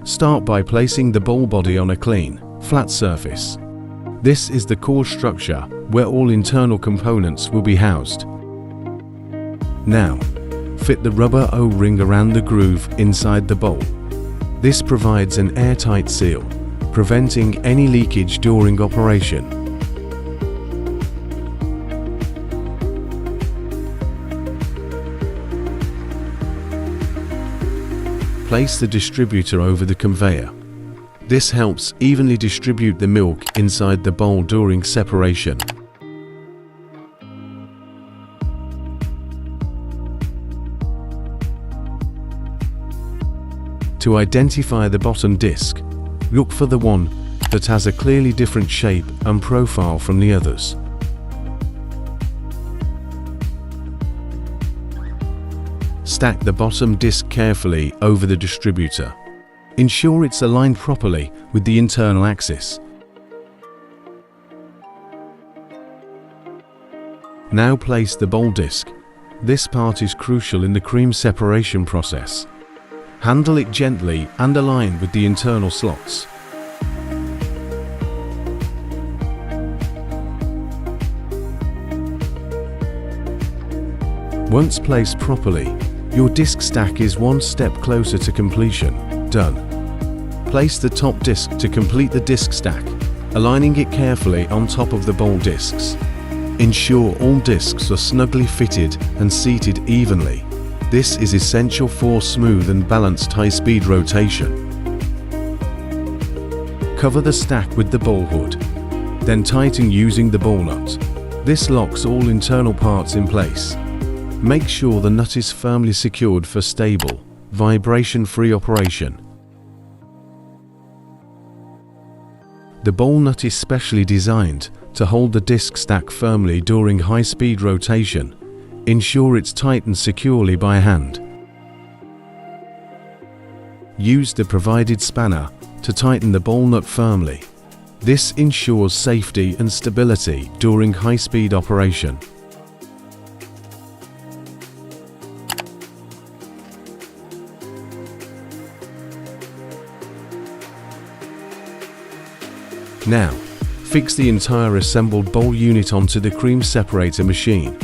Start by placing the bowl body on a clean, flat surface. This is the core structure where all internal components will be housed. Now, fit the rubber O-ring around the groove inside the bowl. This provides an airtight seal, preventing any leakage during operation. Place the distributor over the conveyor. This helps evenly distribute the milk inside the bowl during separation. To identify the bottom disc, look for the one that has a clearly different shape and profile from the others. Stack the bottom disc carefully over the distributor. Ensure it's aligned properly with the internal axis. Now place the bowl disc. This part is crucial in the cream separation process. Handle it gently and align with the internal slots. Once placed properly, your disc stack is one step closer to completion. Done. Place the top disc to complete the disc stack, aligning it carefully on top of the bowl discs. Ensure all discs are snugly fitted and seated evenly. This is essential for smooth and balanced high-speed rotation. Cover the stack with the bowl hood, then tighten using the ball nut. This locks all internal parts in place. Make sure the nut is firmly secured for stable, vibration-free operation. The bowl nut is specially designed to hold the disc stack firmly during high-speed rotation. Ensure it's tightened securely by hand. Use the provided spanner to tighten the bowl nut firmly. This ensures safety and stability during high-speed operation. Now, fix the entire assembled bowl unit onto the cream separator machine,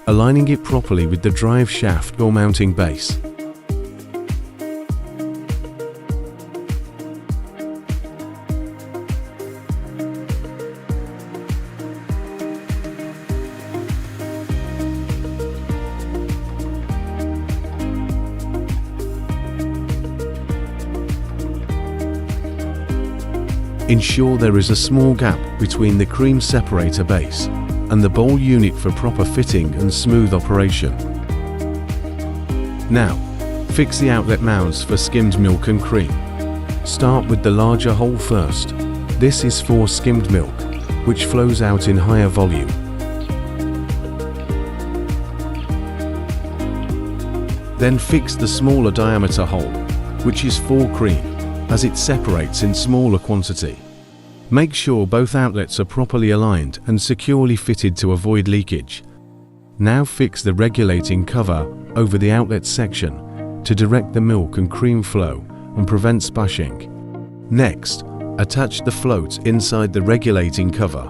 aligning it properly with the drive shaft or mounting base. Ensure there is a small gap between the cream separator base and the bowl unit for proper fitting and smooth operation. Now, fix the outlet mouths for skimmed milk and cream. Start with the larger hole first. This is for skimmed milk, which flows out in higher volume. Then fix the smaller diameter hole, which is for cream, as it separates in smaller quantity. Make sure both outlets are properly aligned and securely fitted to avoid leakage. Now fix the regulating cover over the outlet section to direct the milk and cream flow and prevent splashing. Next, attach the float inside the regulating cover.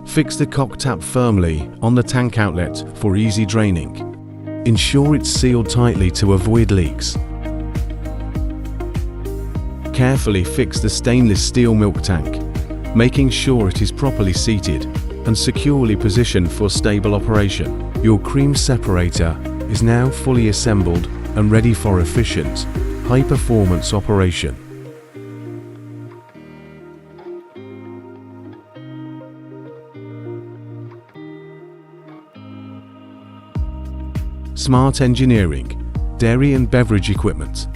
Fix the cock tap firmly on the tank outlet for easy draining. Ensure it's sealed tightly to avoid leaks. Carefully fix the stainless steel milk tank, making sure it is properly seated and securely positioned for stable operation. Your cream separator is now fully assembled and ready for efficient, high-performance operation. Smart engineering, dairy and beverage equipment.